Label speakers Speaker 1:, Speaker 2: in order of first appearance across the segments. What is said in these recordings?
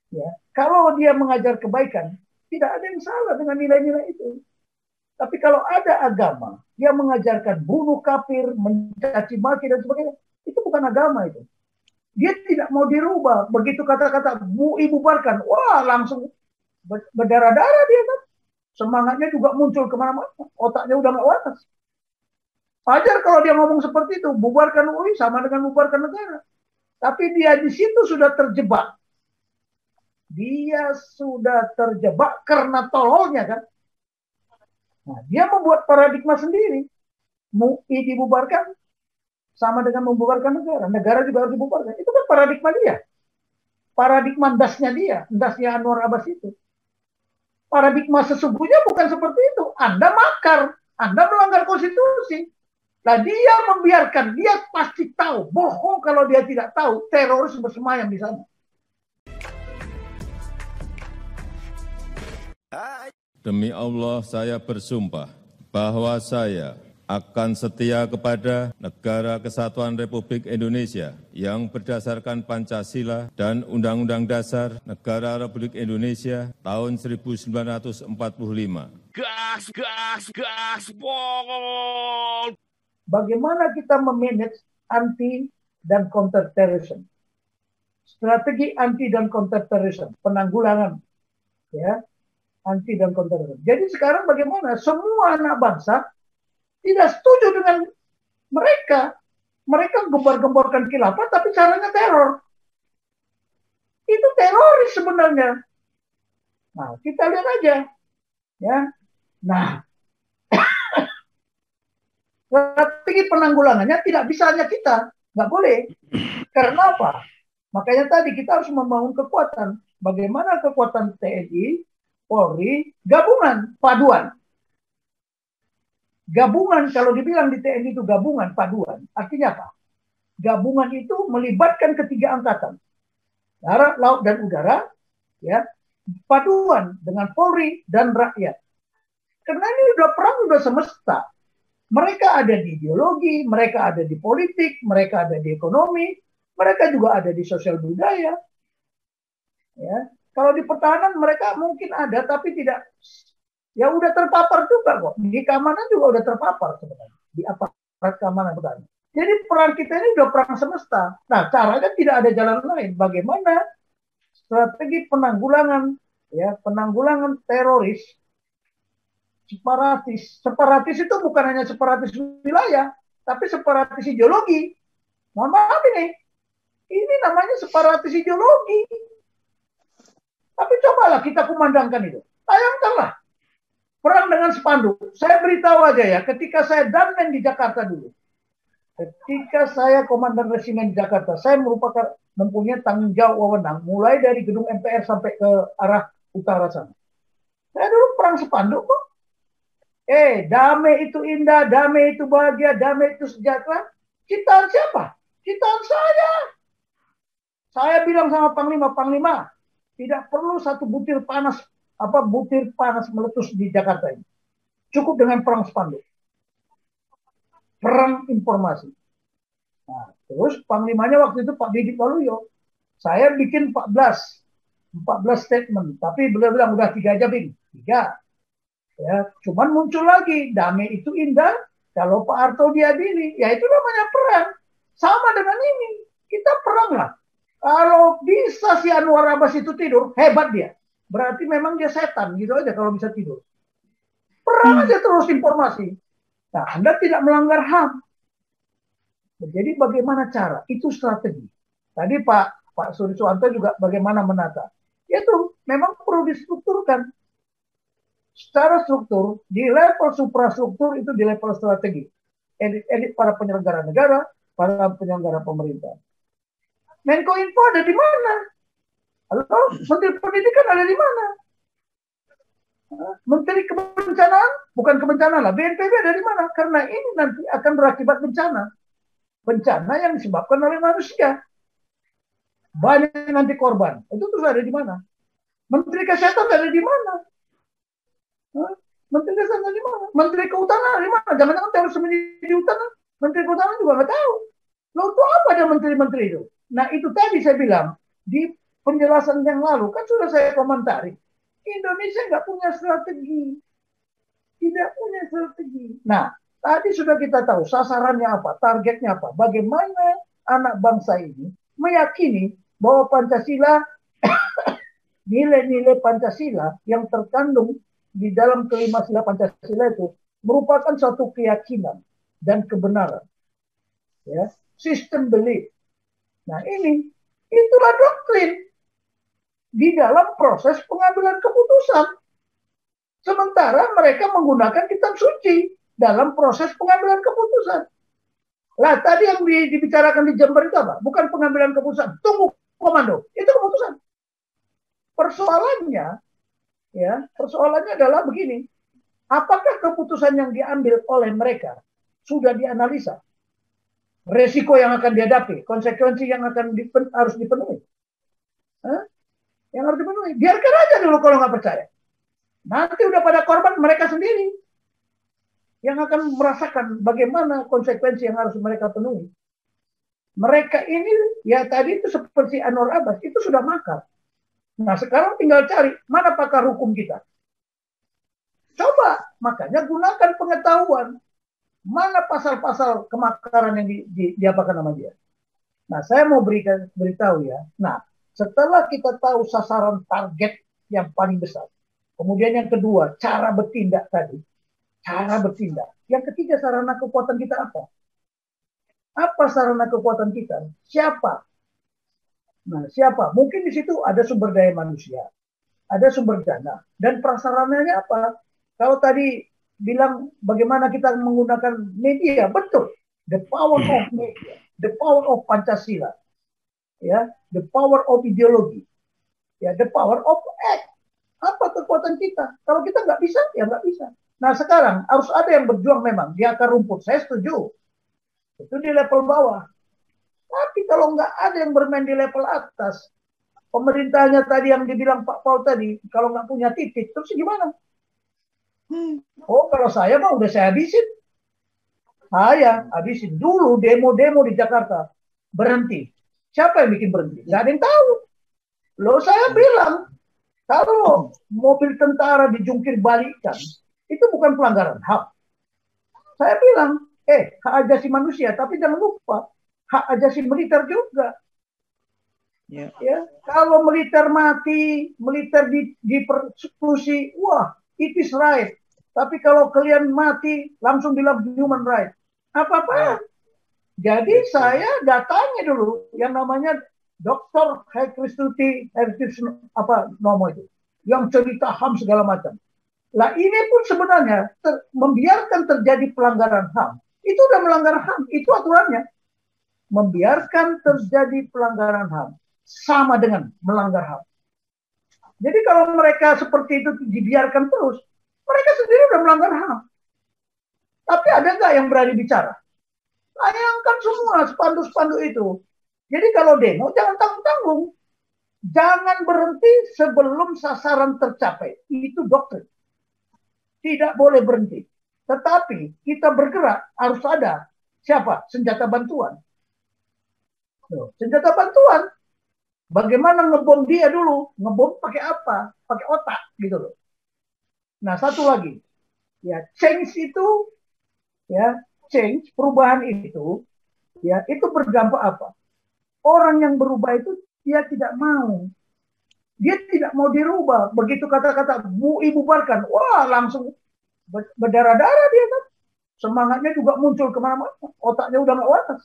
Speaker 1: Ya, kalau dia mengajar kebaikan, tidak ada yang salah dengan nilai-nilai itu. Tapi kalau ada agama yang mengajarkan bunuh kafir, mencaci maki dan sebagainya, itu bukan agama itu. Dia tidak mau dirubah. Begitu kata-kata bubarkan, wah langsung berdarah-darah dia kan. Semangatnya juga muncul kemana-mana. Otaknya udah nggak waras. Wajar kalau dia ngomong seperti itu, bubarkan UI sama dengan bubarkan negara. Tapi dia di situ sudah terjebak. Dia sudah terjebak karena tololnya kan. Nah, dia membuat paradigma sendiri. MUI dibubarkan sama dengan membubarkan negara. Negara juga harus dibubarkan. Itu kan paradigma dia. Paradigma dasnya dia. Dasnya Anwar Abbas itu. Paradigma sesungguhnya bukan seperti itu. Anda makar. Anda melanggar konstitusi. Nah, dia membiarkan. Dia pasti tahu. Bohong kalau dia tidak tahu. Teroris bersemayam di sana.
Speaker 2: Demi Allah saya bersumpah bahwa saya akan setia kepada Negara Kesatuan Republik Indonesia yang berdasarkan Pancasila dan Undang-Undang Dasar Negara Republik Indonesia tahun 1945.
Speaker 3: Gas, gas, gas, pol.
Speaker 1: Bagaimana kita memanage anti dan counter terrorism? Strategi anti dan counter terrorism, penanggulangan, ya, anti dan counter terrorism. Jadi sekarang bagaimana? Semua anak bangsa tidak setuju dengan mereka. Mereka gembar-gemborkan khilafah, tapi caranya teror. Itu teroris sebenarnya. Nah, kita lihat aja, ya. Nah, strategi penanggulangannya tidak bisa hanya kita, nggak boleh. Karena apa? Makanya tadi kita harus membangun kekuatan. Bagaimana kekuatan TNI, Polri, gabungan, paduan. Gabungan, kalau dibilang di TNI itu gabungan, paduan, artinya apa? Gabungan itu melibatkan ketiga angkatan. Darat, laut, dan udara, ya, paduan dengan Polri dan rakyat. Karena ini udah perang, udah semesta. Mereka ada di ideologi, mereka ada di politik, mereka ada di ekonomi, mereka juga ada di sosial budaya. Ya, kalau di pertahanan mereka mungkin ada, tapi tidak. Ya udah terpapar juga kok. Di keamanan juga udah terpapar sebenarnya. Di aparat keamanan pertahanan. Jadi peran kita ini udah perang semesta. Nah, caranya tidak ada jalan lain. Bagaimana strategi penanggulangan, ya, penanggulangan teroris, separatis. Separatis itu bukan hanya separatis wilayah, tapi separatis ideologi. Mohon maaf ini namanya separatis ideologi. Tapi cobalah kita kumandangkan itu. Bayangkanlah perang dengan spanduk. Saya beritahu aja ya, ketika saya danmen di Jakarta dulu, ketika saya komandan resimen di Jakarta, saya mempunyai tanggung jawab wewenang mulai dari gedung MPR sampai ke arah utara sana. Saya dulu perang spanduk kok. Damai itu indah, damai itu bahagia, damai itu sejahtera. Ciptaan siapa? Ciptaan saya. Saya bilang sama Panglima, tidak perlu satu butir panas meletus di Jakarta ini. Cukup dengan perang spanduk. Perang informasi. Nah, terus Panglimanya waktu itu Pak Didik Waluyo. Saya bikin 14 statement, tapi beliau bilang udah 3 aja, Bing. 3. Ya, cuman muncul lagi, damai itu indah kalau Pak Harto diadili. Ya itu namanya perang. Sama dengan ini. Kita perang lah. Kalau bisa si Anwar Abbas itu tidur, hebat dia. Berarti memang dia setan, gitu aja kalau bisa tidur. Perang aja terus informasi. Nah, Anda tidak melanggar HAM. Jadi bagaimana cara? Itu strategi. Tadi Pak Suri Suwanto juga bagaimana menata. Itu memang perlu distrukturkan. Secara struktur, di level suprastruktur itu di level strategi. Edit para penyelenggara negara, para penyelenggara pemerintah. Menko Info ada di mana? Halo, Menteri Pendidikan ada di mana? Menteri Kebencanaan, bukan kebencanaan lah, BNPB ada di mana? Karena ini nanti akan berakibat bencana. Bencana yang disebabkan oleh manusia. Banyak nanti korban. Itu terus ada di mana? Menteri Kesehatan ada di mana? Menteri Kesehatan ada di mana? Menteri Kehutanan ada di mana? Jangan-jangan terorisme di hutan. Menteri Kehutanan juga nggak tahu. Lalu itu apa ada menteri-menteri itu? Nah itu tadi saya bilang, di penjelasan yang lalu kan sudah saya komentari. Indonesia nggak punya strategi. Tidak punya strategi. Nah, tadi sudah kita tahu sasarannya apa, targetnya apa. Bagaimana anak bangsa ini meyakini bahwa Pancasila, nilai-nilai Pancasila yang terkandung di dalam kelima sila Pancasila itu merupakan suatu keyakinan dan kebenaran. Ya, sistem belief. Nah, itulah doktrin di dalam proses pengambilan keputusan. Sementara mereka menggunakan kitab suci dalam proses pengambilan keputusan. Lah tadi yang dibicarakan di Jember itu apa? Bukan pengambilan keputusan, tunggu komando. Itu keputusan. Persoalannya adalah begini. Apakah keputusan yang diambil oleh mereka sudah dianalisa? Resiko yang akan dihadapi, konsekuensi yang harus dipenuhi. Yang harus dipenuhi. Biarkan aja dulu kalau nggak percaya. Nanti udah pada korban mereka sendiri yang akan merasakan bagaimana konsekuensi yang harus mereka penuhi. Mereka ini, ya tadi itu seperti Anwar Abbas, itu sudah makar. Nah sekarang tinggal cari, mana pakar hukum kita? Coba, makanya gunakan pengetahuan. Mana pasal-pasal kemakaran yang diapakan nama dia. Nah saya mau beritahu ya. Nah setelah kita tahu sasaran target yang paling besar, kemudian yang kedua, cara bertindak tadi. Cara bertindak. Yang ketiga, sarana kekuatan kita apa? Apa sarana kekuatan kita? Siapa? Nah, siapa? Mungkin di situ ada sumber daya manusia. Ada sumber dana. Dan prasarananya apa? Kalau tadi bilang bagaimana kita menggunakan media, betul. The power of media. The power of Pancasila. Ya, the power of ideologi. Ya, the power of act. Apa kekuatan kita? Kalau kita nggak bisa, ya nggak bisa. Nah sekarang harus ada yang berjuang memang di akar rumput. Saya setuju. Itu di level bawah. Tapi kalau nggak ada yang bermain di level atas, pemerintahnya tadi yang dibilang Pak Paul tadi, kalau nggak punya titik, terus gimana? Oh kalau saya mah udah saya habisin. Saya habisin dulu demo-demo di Jakarta. Berhenti. Siapa yang bikin berhenti? Nggak ada yang tahu. Loh saya bilang, kalau mobil tentara dijungkir balikan, itu bukan pelanggaran HAM. Saya bilang, hak asasi manusia, tapi jangan lupa, hak asasi militer juga. Ya, kalau militer mati, militer dipersekusi, wah, it is right. Tapi kalau kalian mati, langsung bilang human right. Apa-apa. Jadi saya datangi dulu yang namanya Dr. Hekristuti Nomo itu, yang cerita HAM segala macam. Lah ini pun sebenarnya membiarkan terjadi pelanggaran HAM. Itu udah melanggar HAM, itu aturannya. Membiarkan terjadi pelanggaran HAM sama dengan melanggar HAM. Jadi kalau mereka seperti itu dibiarkan terus, mereka sendiri udah melanggar HAM. Tapi ada nggak yang berani bicara? Tayangkan semua spanduk-spanduk itu. Jadi kalau demo jangan tanggung-tanggung. Jangan berhenti sebelum sasaran tercapai. Itu doktrin. Tidak boleh berhenti. Tetapi kita bergerak harus ada siapa? Senjata bantuan. Senjata bantuan. Bagaimana ngebom dia dulu? Ngebom pakai apa? Pakai otak gitu loh. Nah, satu lagi. Ya, change itu perubahan itu itu berdampak apa? Orang yang berubah itu dia tidak mau. Dia tidak mau dirubah. Begitu kata-kata MUI bubarkan, wah langsung berdarah-darah dia kan. Semangatnya juga muncul kemana-mana. Otaknya udah nggak waras.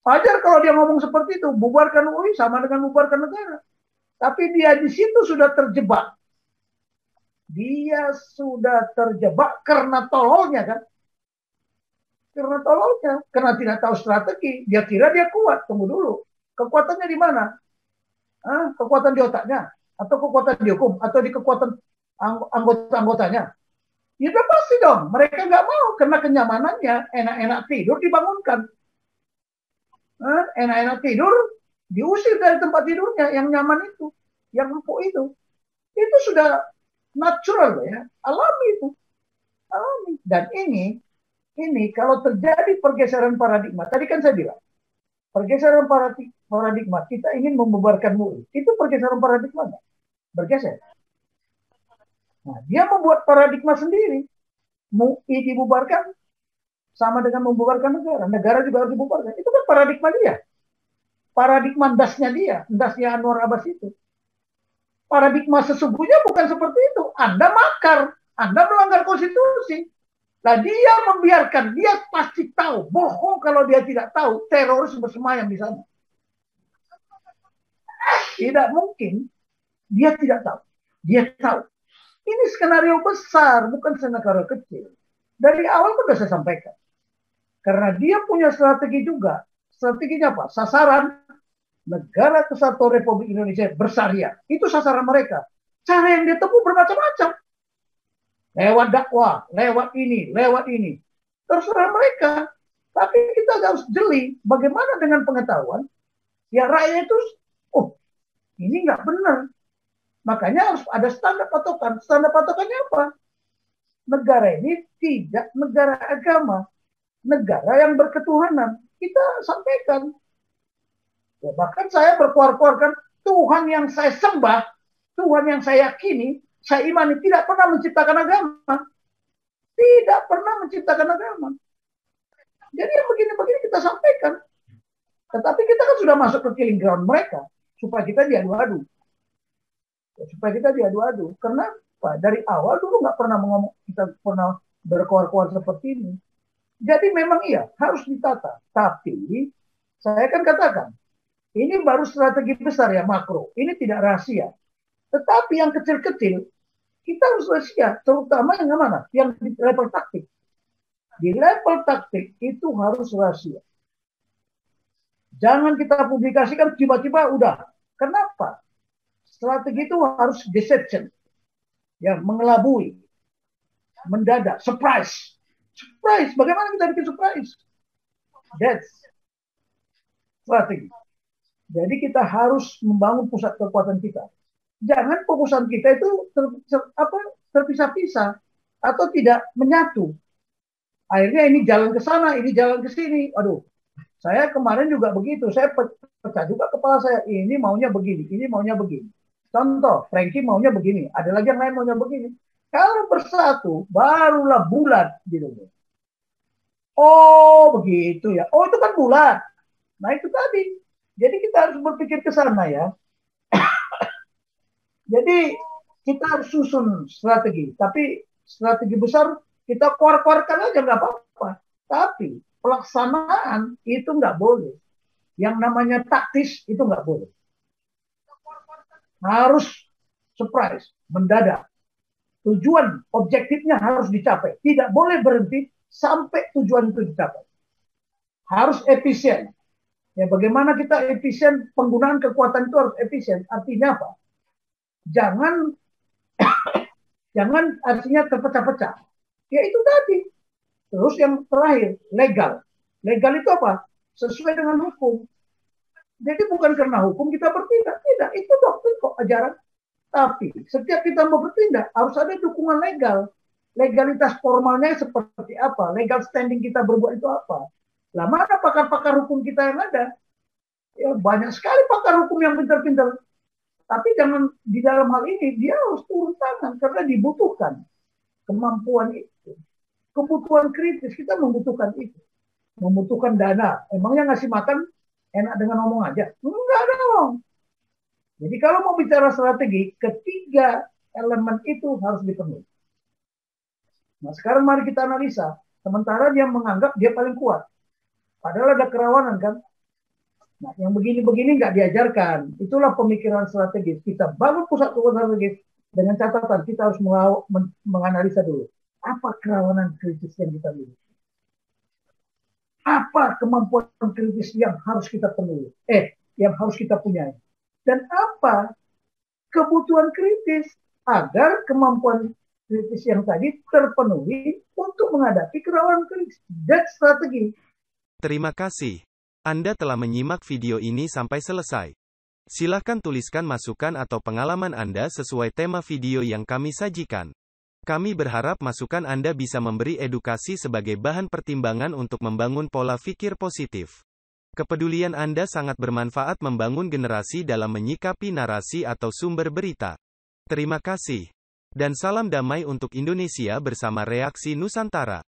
Speaker 1: Wajar kalau dia ngomong seperti itu. Bubarkan MUI sama dengan bubarkan negara. Tapi dia di situ sudah terjebak. Dia sudah terjebak karena tololnya kan. Karena tololnya. Karena tidak tahu strategi. Dia kira dia kuat. Tunggu dulu. Kekuatannya di mana? Kekuatan di otaknya, atau kekuatan di hukum, atau di kekuatan anggota-anggotanya. Ya udah pasti dong, mereka nggak mau karena kenyamanannya, enak-enak tidur dibangunkan, enak-enak tidur diusir dari tempat tidurnya yang nyaman itu, yang empuk itu sudah natural ya, alami itu, alami. Dan ini kalau terjadi pergeseran paradigma, tadi kan saya bilang, pergeseran paradigma. Kita ingin membubarkan MUI. Itu pergeseran paradigma nggak? Bergeser. Nah, dia membuat paradigma sendiri. MUI dibubarkan sama dengan membubarkan negara. Negara juga harus dibubarkan. Itu kan paradigma dia. Paradigma ndasnya dia. Ndasnya Anwar Abbas itu. Paradigma sesungguhnya bukan seperti itu. Anda makar. Anda melanggar konstitusi. Nah, dia membiarkan. Dia pasti tahu. Bohong kalau dia tidak tahu. Teroris bersemayam di sana. Tidak mungkin. Dia tidak tahu. Dia tahu. Ini skenario besar, bukan skenario kecil. Dari awal sudah saya sampaikan. Karena dia punya strategi juga. Strateginya apa? Sasaran Negara Kesatuan Republik Indonesia bersyariah. Itu sasaran mereka. Cara yang dia tempuh bermacam-macam. Lewat dakwah, lewat ini. Terserah mereka. Tapi kita harus jeli. Bagaimana dengan pengetahuan? Ya rakyat itu, oh ini nggak benar. Makanya harus ada standar patokan. Standar patokannya apa? Negara ini tidak negara agama. Negara yang berketuhanan. Kita sampaikan. Ya, bahkan saya berkuar-kuarkan Tuhan yang saya sembah, Tuhan yang saya yakini, saya imani tidak pernah menciptakan agama. Tidak pernah menciptakan agama. Jadi yang begini-begini kita sampaikan. Tetapi kita kan sudah masuk ke killing ground mereka. Supaya kita diadu-adu. Kenapa? Dari awal dulu nggak pernah kita pernah berkoar-koar seperti ini. Jadi memang iya harus ditata. Tapi saya kan katakan ini baru strategi besar ya makro. Ini tidak rahasia. Tetapi yang kecil-kecil kita harus rahasia. Terutama yang mana? Yang di level taktik. Di level taktik itu harus rahasia. Jangan kita publikasikan tiba-tiba udah. Kenapa? Strategi itu harus deception. Ya, mengelabui. Mendadak. Surprise. Surprise. Bagaimana kita bikin surprise? That's strategi. Jadi kita harus membangun pusat kekuatan kita. Jangan fokusan kita itu terpisah-pisah. Atau tidak menyatu. Akhirnya ini jalan ke sana, ini jalan ke sini. Aduh. Saya kemarin juga begitu. Saya pecah juga kepala saya. Ini maunya begini. Ini maunya begini. Contoh, Frankie maunya begini, ada lagi yang lain maunya begini. Kalau bersatu, barulah bulat gitu. Oh, begitu ya. Oh, itu kan bulat. Nah, itu tadi. Jadi kita harus berpikir ke sana ya. Jadi kita harus susun strategi. Tapi strategi besar kita keluar-keluarkan aja nggak apa-apa. Tapi pelaksanaan itu nggak boleh. Yang namanya taktis itu nggak boleh. Harus surprise, mendadak. Tujuan objektifnya harus dicapai. Tidak boleh berhenti sampai tujuan itu dicapai. Harus efisien. Ya, bagaimana kita efisien? Penggunaan kekuatan itu harus efisien. Artinya apa? Jangan artinya terpecah-pecah. Ya itu tadi. Terus yang terakhir, legal. Legal itu apa? Sesuai dengan hukum. Jadi bukan karena hukum kita bertindak. Tidak, itu doktrin kok ajaran. Tapi setiap kita mau bertindak harus ada dukungan legal. Legalitas formalnya seperti apa? Legal standing kita berbuat itu apa? Lah mana pakar-pakar hukum kita yang ada? Ya banyak sekali pakar hukum yang pintar-pintar. Tapi jangan di dalam hal ini dia harus turun tangan karena dibutuhkan kemampuan itu. Kebutuhan kritis kita membutuhkan itu. Membutuhkan dana. Emangnya ngasih makan enak dengan ngomong aja? Enggak dong. Jadi kalau mau bicara strategi, ketiga elemen itu harus dipenuhi. Nah sekarang mari kita analisa. Sementara dia menganggap dia paling kuat. Padahal ada kerawanan kan. Nah yang begini-begini nggak diajarkan. Itulah pemikiran strategis. Kita bangun pusat kekuatan strategis dengan catatan kita harus menganalisa dulu. Apa kerawanan kritis yang kita miliki? Apa kemampuan kritis yang harus kita penuhi? Yang harus kita punyai. Dan apa kebutuhan kritis agar kemampuan kritis yang tadi terpenuhi untuk menghadapi kerawanan kritis. That's strategi.
Speaker 4: Terima kasih. Anda telah menyimak video ini sampai selesai. Silakan tuliskan masukan atau pengalaman Anda sesuai tema video yang kami sajikan. Kami berharap masukan Anda bisa memberi edukasi sebagai bahan pertimbangan untuk membangun pola pikir positif. Kepedulian Anda sangat bermanfaat membangun generasi dalam menyikapi narasi atau sumber berita. Terima kasih. Dan salam damai untuk Indonesia bersama Reaksi Nusantara.